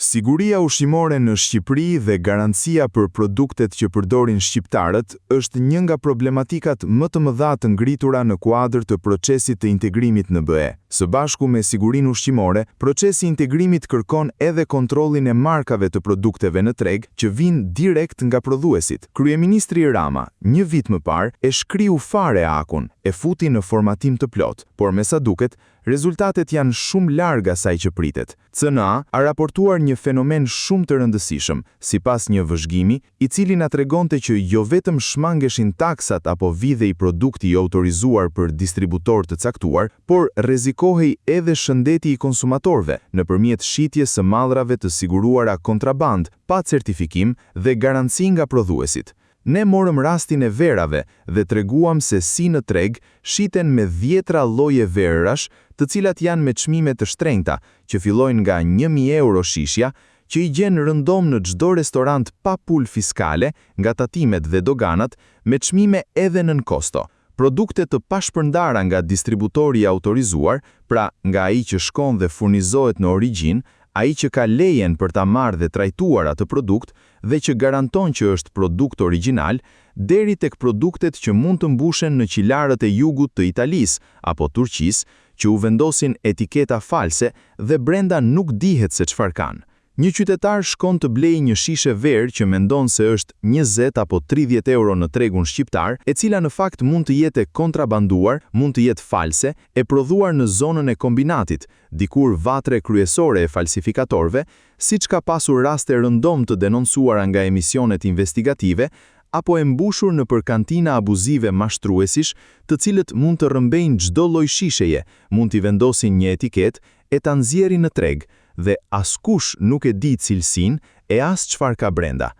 Siguria ushqimore në Shqipëri dhe garancia për produktet që përdorin shqiptarët është një nga problematikat më të mëdha të ngritura në kuadër të procesit të integrimit në BE. Së bashku me sigurinë ushqimore, procesi i integrimit kërkon edhe kontrollin e markave të produkteve në treg që vijnë direkt nga prodhuesit. Kryeministri Rama, një vit më parë, e shkriu fare akun, e futi në formatim të plot, por me sa duket, rezultatet janë shumë larg asaj që pritet. CNA a raportuar një fenomen shumë të rëndësishëm, sipas një vëzhgimi, i cili na tregonte që jo vetëm shmangeshin taksat apo vidhej produkti i autorizuar për distributor të caktuar, por rrezikohej edhe shëndeti i konsumatorëve nëpërmjet shitjes së mallrave të siguruara kontraband, pa certifikim dhe garanci nga prodhuesit. Ne morëm rastin e verave dhe treguam se si në treg shiten me 10 lloje verërash, të cilat janë me çmime të shtrenjta, që fillojnë nga 1.000 euro shishja, që i gjen rëndom në çdo restorant pa pulë fiskale, nga tatimet dhe doganat, me çmime edhe nën kosto. Produkte të pashpërndara nga distributori i autorizuar, pra nga ai që shkon dhe furnizohet në origjinë, ai që ka lejen për ta marrë dhe trajtuar atë produkt dhe që garanton që është produkt origjinal, deri tek produktet që mund të mbushen në qilarët e jugut të Italisë apo Turqisë, që u vendosin etiketa false dhe brenda nuk dihet se çfarë kanë. Një qytetar shkon të blejë një shishe verë që mendon se është 20 apo 30 euro në tregun shqiptar, e cila në fakt mund të jetë kontrabanduar, mund të jetë false, e prodhuar në zonën e kombinatit, dikur vatre kryesore e falsifikatorëve, siç ka pasur raste rëndom të denoncuara nga emisionet investigative, apo e mbushur në për kantina abuzive mashtruesish, të cilët mund të rrëmbejnë çdo lloj shisheje, mund t'i vendosin një etiket e ta nxjerrin në treg, dhe askush nuk e di cilësinë e as çfarë ka brenda.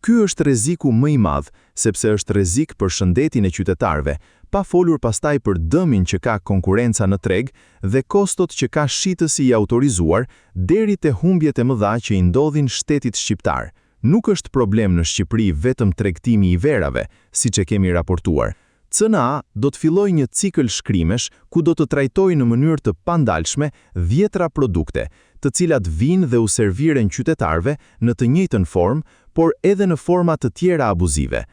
Ky është rreziku më i madh, sepse është rrezik për shëndetin e qytetarëve, pa folur pastaj për dëmin që ka konkurenca në treg dhe kostot që ka shitësi i autorizuar, deri te humbjet e mëdha që i ndodhin shtetit shqiptar. Nuk është problem në Shqipëri vetëm tregtimi i verave, siç e kemi raportuar. CNA do të fillojë një cikël shkrimesh ku do të trajtojë në mënyrë të pandalshme 10 produkte, të cilat vijnë dhe u serviren qytetarëve në të njëjtën formë, por edhe në forma të tjera abuzive.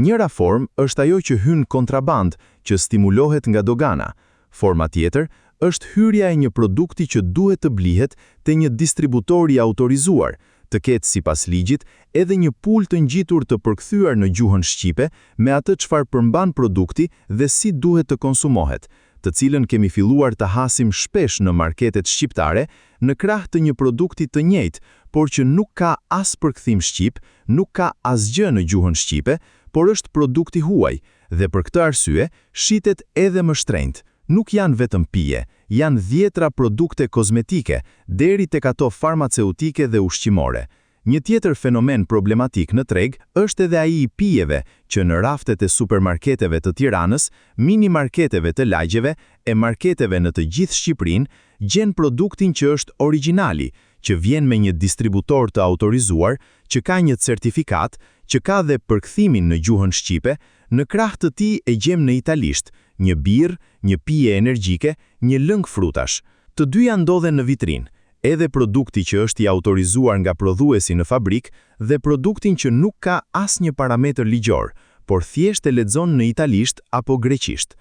Njëra formë është ajo që hyn kontraband, që stimulohet nga dogana. Forma tjetër është hyrja e një produkti që duhet të blihet te një distributor i autorizuar, të ketë sipas ligjit edhe një pulë të ngjitur të përkthyer në gjuhën shqipe me atë çfarë përmban produkti dhe si duhet të konsumohet, të cilën kemi filluar të hasim shpesh në marketet shqiptare në krah të një produkti të njëjtë, por që nuk ka as përkthim shqip, nuk ka asgjë në gjuhën shqipe, por është produkti huaj dhe për këtë arsye shitet edhe më shtrenjtë. Nuk janë vetëm pije, janë 10 produkte kozmetike, deri tek ato farmaceutike dhe ushqimore. Një tjetër fenomen problematik në treg është edhe ai i pijeve, që në raftet e supermarketeve të Tiranës, mini marketeve të lagjeve e marketeve në të gjithë Shqipërinë, gjen produktin që është origjinali, që vjen me një distributor të autorizuar, që ka një certifikat, që ka dhe përkthimin në gjuhën shqipe, në krah të tij e gjem në italisht, një birë, një pije energjike, një lëng frutash. Të dyja ndodhen në vitrinë, edhe produkti që është i autorizuar nga prodhuesi në fabrik dhe produktin që nuk ka asnjë parametër ligjor, por thjesht e lexon në italisht apo greqisht.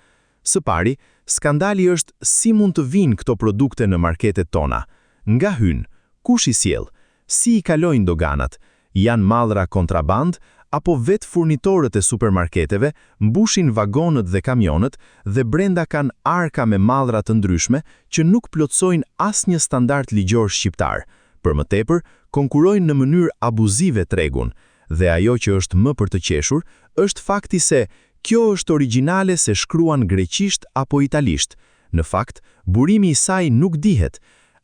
Së pari, skandali është si mund të vinë këto produkte në marketet tona. Nga hyn, kush i sjell? Si i kalojnë doganat? Janë mallra kontraband, apo vetë furnitorët e supermarketeve mbushin vagonët dhe kamionët dhe brenda kanë arka me mallra të ndryshme që nuk plotësojnë asnjë standard ligjor shqiptar. Për më tepër, konkurojnë në mënyrë abuzive tregun, dhe ajo që është më për të qeshur është fakti se kjo është origjinale se shkruan greqisht apo italisht. Në fakt, burimi i saj nuk dihet.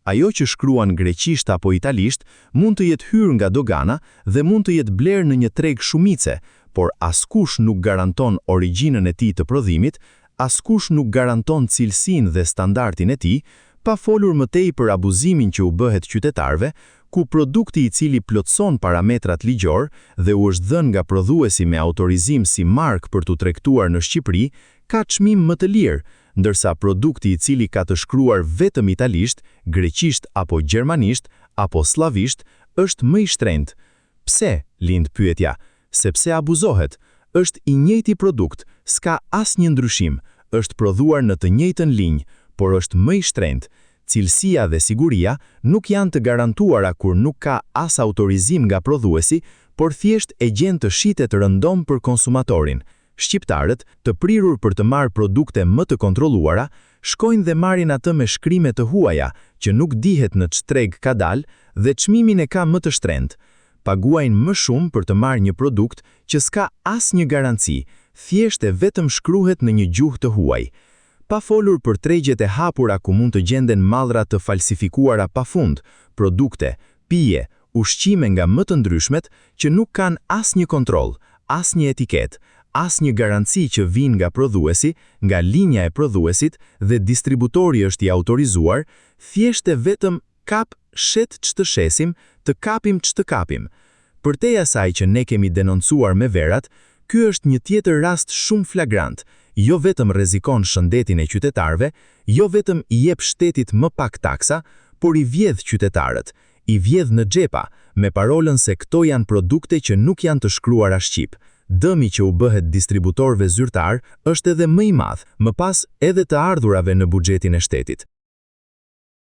Ajo që shkruan greqisht apo italisht mund të jetë hyrë nga dogana dhe mund të jetë blerë në një treg shumice, por askush nuk garanton origjinën e tij të prodhimit, askush nuk garanton cilësinë dhe standardin e tij, pa folur më tej për abuzimin që u bëhet qytetarëve, ku produkti i cili plotëson parametrat ligjor dhe u është dhënë nga prodhuesi me autorizim si markë për t'u tregtuar në Shqipëri, ka çmim më të lirë, ndërsa produkti i cili ka të shkruar vetëm italisht, greqisht apo gjermanisht, apo slavisht, është më i shtrenjtë. Pse, lind pyetja? Sepse abuzohet. Është i njëjti produkt, s'ka asnjë ndryshim, është prodhuar në të njëjtën linjë, por është më i shtrenjtë. Cilësia dhe siguria nuk janë të garantuara kur nuk ka as autorizim nga prodhuesi, por thjesht e gjen të shitet rëndom për konsumatorin. Shqiptarët, të prirur për të marrë produkte më të kontrolluara, shkojnë dhe marrin atë me shkrime të huaja, që nuk dihet në ç'treg ka dalë dhe çmimin e ka më të shtrenjtë. Paguajnë më shumë për të marrë një produkt që s'ka asnjë garanci, thjesht e vetëm shkruhet në një gjuhë të huaj. Pa folur për tregjet e hapura ku mund të gjenden mallra të falsifikuara pafund, produkte, pije, ushqime nga më të ndryshmet që nuk kanë asnjë kontroll, asnjë etiketë, asnjë garanci që vijnë nga prodhuesi, nga linja e prodhuesit dhe distributori është i autorizuar, thjesht e vetëm kap shet ç'të shesim, të kapim ç'të kapim. Përtej asaj që ne kemi denoncuar me verat, ky është një tjetër rast shumë flagrant. Jo vetëm rrezikon shëndetin e qytetarëve, jo vetëm i jep shtetit më pak taksa, por i vjedh qytetarët, i vjedh në xhepa, me parolën se këto janë produkte që nuk janë të shkruara shqip. Dëmi që u bëhet distributorëve zyrtar është edhe më i madh, më pas edhe të ardhurave në buxhetin e shtetit.